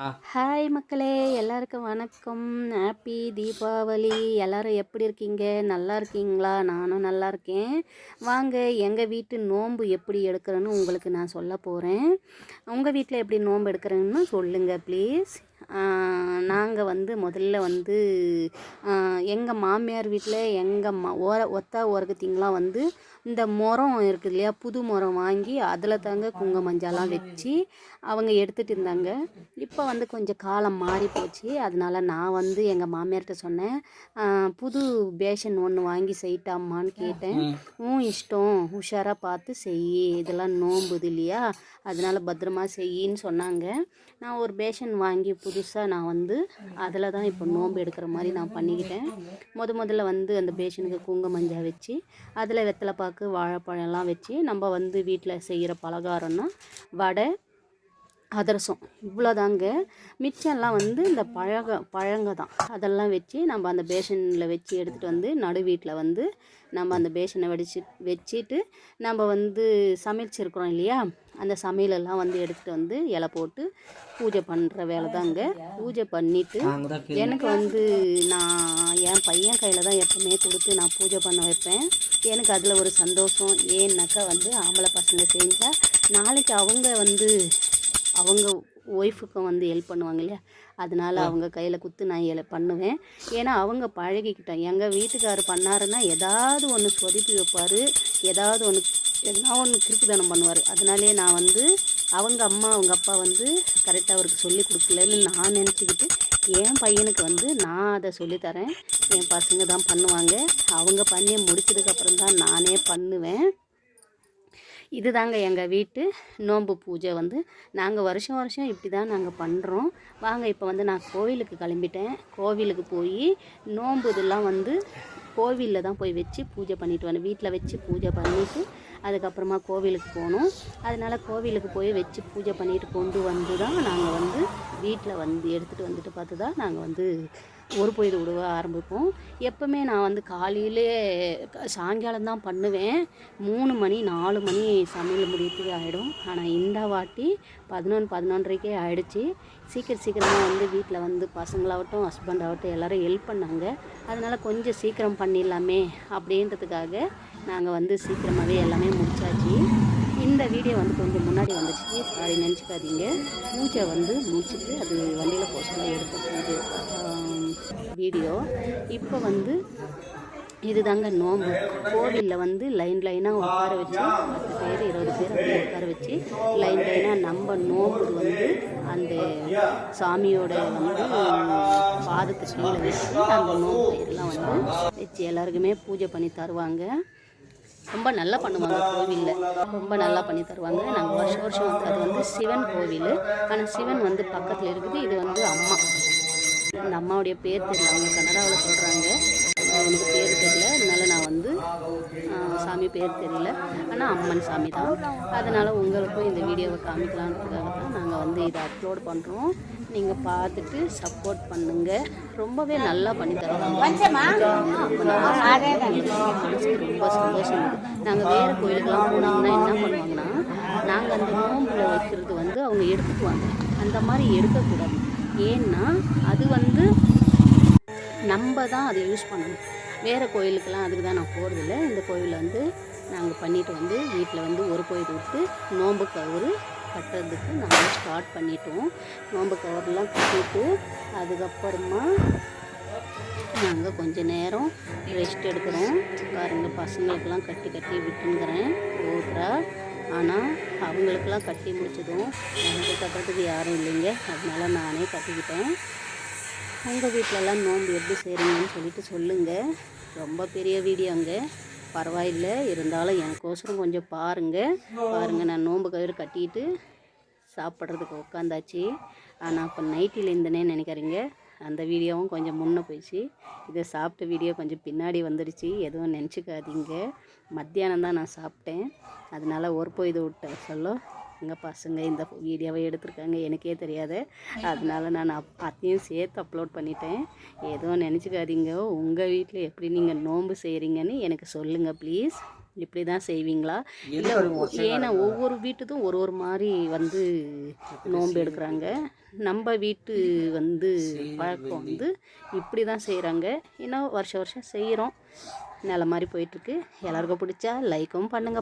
Hi மக்களே, எல்லாருக்கும் வணக்கம். ஹாப்பி தீபாவளி. எல்லாரும் எப்படி இருக்கீங்க? நல்லா இருக்கீங்களா? நானும் நல்லா இருக்கேன். வாங்க, எங்கள் வீட்டு நோன்பு எப்படி எடுக்கிறேன்னு உங்களுக்கு நான் சொல்ல போகிறேன். உங்கள் வீட்டில் எப்படி நோன்பு எடுக்கிறேன்னு சொல்லுங்கள் ப்ளீஸ். நாங்கள் முதல்ல எங்கள் மாமியார் வீட்டில் எங்கள் ஒத்தா ஓரகத்திங்களாம் இந்த முறம் இருக்குது இல்லையா, புது முறம் வாங்கி அதில் தாங்க குங்கும மஞ்சள்லாம் வச்சு அவங்க எடுத்துகிட்டு இருந்தாங்க. இப்போ கொஞ்சம் காலம் மாறி போச்சு. அதனால நான் எங்கள் மாமியார்கிட்ட சொன்னேன், புது பேஷன் ஒன்று வாங்கி செய்யிட்டாம்மான்னு கேட்டேன். இஷ்டம், உஷாராக பார்த்து செய், இதெல்லாம் நோம்புது இல்லையா, அதனால பத்திரமா செய்யின்னு சொன்னாங்க. நான் ஒரு வாங்கி புதுசாக நான் அதில் தான் இப்போ நோன்பு எடுக்கிற மாதிரி நான் பண்ணிக்கிட்டேன். முதல்ல அந்த பேஷனுக்கு குங்கும மஞ்சள் வச்சு அதில் வெத்தலை பாக்கு வாழைப்பழம்லாம் வச்சு நம்ம வீட்டில் செய்கிற பலகாரம்னா வடை, அதிரசம், இவ்வளோதாங்க. மிச்சம்லாம் இந்த பழங்க தான். அதெல்லாம் வச்சு நம்ம அந்த பேஷனில் வச்சு எடுத்துகிட்டு நடு வீட்டில் நம்ம அந்த பேஷனை வச்சுட்டு நம்ம சமைச்சிருக்கிறோம் இல்லையா, அந்த சமையலெல்லாம் எடுத்துகிட்டு இலை போட்டு பூஜை பண்ணுற வேலை தாங்க. பூஜை பண்ணிவிட்டு எனக்கு நான் என் பையன் கையில் தான் எப்பவுமே கொடுத்து நான் பூஜை பண்ண வைப்பேன். எனக்கு அதில் ஒரு சந்தோஷம். ஏன்னாக்கா ஆம்பளை பசங்க செஞ்சால் நாளைக்கு அவங்க ஒய்ஃபுக்கும் ஹெல்ப் பண்ணுவாங்க இல்லையா, அதனால் அவங்க கையில் குத்து நான் பண்ணுவேன். ஏன்னா அவங்க பழகிக்கிட்டோம். எங்கள் வீட்டுக்காரர் பண்ணாருன்னா ஏதாவது ஒன்று சொதப்பி வைப்பார், ஏதாவது ஒன்று கிறுக்குதனம் பண்ணுவார். அதனாலே நான் அவங்க அம்மா அவங்க அப்பா கரெக்டாக அவருக்கு சொல்லி கொடுக்கலன்னு நான் நினச்சிக்கிட்டு என் பையனுக்கு நான் அதை சொல்லித்தரேன். என் பசங்க தான் பண்ணுவாங்க. அவங்க பண்ணி முடிச்சதுக்கப்புறம் தான் நானே பண்ணுவேன். இது தாங்க எங்கள் வீட்டு நோன்பு பூஜை. நாங்கள் வருஷம் இப்படி தான் நாங்கள் பண்ணுறோம். வாங்க, இப்போ நான் கோவிலுக்கு கிளம்பிட்டேன். கோவிலுக்கு போய் நோன்பு இதெல்லாம் கோவிலில் தான் போய் வச்சு பூஜை பண்ணிட்டு வரேன். வீட்டில் வச்சு பூஜை பண்ணிவிட்டு அதுக்கப்புறமா கோவிலுக்கு போகணும். அதனால் கோவிலுக்கு போய் வச்சு பூஜை பண்ணிட்டு கொண்டு தான் நாங்கள் வீட்டில் எடுத்துகிட்டு வந்துட்டு பார்த்து தான் நாங்கள் ஒரு பொழுது விடுவ ஆரம்பிப்போம். எப்போவுமே நான் காலையிலே சாயங்காலம் தான் பண்ணுவேன். 3 மணி 4 மணி சமையல் முடியறதுக்கு ஆகிடும். ஆனால் இந்த வாட்டி 11-11:30 ஆகிடுச்சி. சீக்கிரமாக வீட்டில் பசங்களாகட்டும் ஹஸ்பண்ட் ஆகட்டும் எல்லோரும் ஹெல்ப் பண்ணாங்க. அதனால் கொஞ்சம் சீக்கிரம் பண்ணிடலாமே அப்படின்றதுக்காக நாங்கள் சீக்கிரமாகவே எல்லாமே முடிச்சாச்சு. இந்த வீடியோ கொஞ்சம் முன்னாடி வந்துச்சு, சாரி நினச்சிக்காதீங்க. பூஜை முடிச்சுட்டு அது வண்டியில் போஸ்டில் எடுத்த பூஜை வீடியோ. இப்போ இது தாங்க நோன்பு. கோவிலில் லைனாக உட்கார வச்சு 10 பேர் 20 பேர் அப்படி உட்கார வச்சு லைனாக நம்ம நோன்பு அந்த சாமியோட பாதத்துக்கு கீழே வச்சு அந்த நோன்பு பேரெலாம் வச்சு எல்லாருக்குமே பூஜை பண்ணி தருவாங்க. ரொம்ப நல்லா பண்ணுவாங்க. கோவிலில் ரொம்ப நல்லா பண்ணி தருவாங்க. நாங்கள் வருஷம் அது சிவன் கோவில். ஆனால் சிவன் பக்கத்தில் இருக்குது. இது அம்மா. அந்த அம்மாவுடைய பேர் தெரியல, அவங்க கன்னடாவில் சொல்கிறாங்க. எனக்கு பேர் தெரியல, அதனால் நான் சாமி பேர் தெரியல, ஆனால் அம்மன் சாமி தான். அதனால் உங்களுக்கும் இந்த வீடியோவை காமிக்கலான்றதுக்காக தான் நாங்கள் இதை அப்லோட் பண்ணுறோம். நீங்கள் பார்த்துட்டு சப்போர்ட் பண்ணுங்கள். ரொம்பவே நல்லா பண்ணி தருவாங்க. ரொம்ப சந்தோஷம். நாங்கள் வேறு கோயிலுக்கெல்லாம் போனோம்னா என்ன பண்ணுவாங்கன்னா, நாங்கள் அந்த நோம்பில் வைக்கிறது அவங்க எடுத்துக்குவாங்க. அந்த மாதிரி எடுக்கக்கூடாது. ஏன்னா அது நம்ம தான் அதை யூஸ் பண்ணணும். வேறு கோயிலுக்கெல்லாம் அதுக்கு தான் நான் போகிறதில்ல. இந்த கோயிலில் நாங்கள் பண்ணிவிட்டு வீட்டில் ஒரு கோயில் விட்டு நோன்பு கயிறு கட்டுறதுக்கு நாங்கள் ஸ்டார்ட் பண்ணிட்டோம். நோன்பு கவர்லாம் கட்டிட்டு அதுக்கப்புறமா நாங்கள் கொஞ்சம் நேரம் ரெஸ்ட் எடுக்கிறோம். பாருங்கள், பசங்களுக்கெல்லாம் கட்டி விட்டுங்கிறேன் ஓட்டுறா. ஆனால் அவங்களுக்கெல்லாம் கட்டி முடிச்சதும் எனக்கு கட்டுறதுக்கு யாரும் இல்லைங்க, அதனால நானே கட்டிக்கிட்டேன். உங்கள் வீட்டிலலாம் நோன்பு எப்படி செய்கிறீங்கன்னு சொல்லிட்டு சொல்லுங்கள். ரொம்ப பெரிய வீடியோங்க, பரவாயில்லை, இருந்தாலும் எனக்கோசரம் கொஞ்சம் பாருங்கள். நான் நோன்பு கயிறு கட்டிட்டு சாப்பிட்றதுக்கு உட்காந்தாச்சு. ஆனால் இப்போ நைட்டில் இருந்தேனே நினைக்கிறீங்க, அந்த வீடியோவும் கொஞ்சம் முன்னே போயிடுச்சு. இதை சாப்பிட்ட வீடியோ கொஞ்சம் பின்னாடி வந்துடுச்சு, எதுவும் நினச்சிக்காதீங்க. மத்தியானம் தான் நான் சாப்பிட்டேன், அதனால் ஒரு பொழுது விட்ட சொல்ல எங்கள் பசங்க இந்த வீடியோவை எடுத்திருக்காங்க, எனக்கே தெரியாது. அதனால நான் அதையும் சேர்த்து அப்லோட் பண்ணிட்டேன். எதுவும் நினச்சிக்காதீங்க. உங்கள் வீட்டில் எப்படி நீங்கள் நோன்பு செய்கிறீங்கன்னு எனக்கு சொல்லுங்கள் ப்ளீஸ். இப்படி தான் செய்வீங்களா இல்லை? ஏன்னா ஒவ்வொரு வீட்டுக்கும் ஒரு ஒரு மாதிரி வந்து நோன்பு எடுக்கிறாங்க. நம்ம வீட்டு வந்து பழக்கம் வந்து இப்படி தான் செய்கிறாங்க. ஏன்னா வருஷம் வருஷம் செய்கிறோம். நல்ல மாதிரி போயிட்டுருக்கு. எல்லாருக்கும் பிடிச்சா லைக்கும் பண்ணுங்க.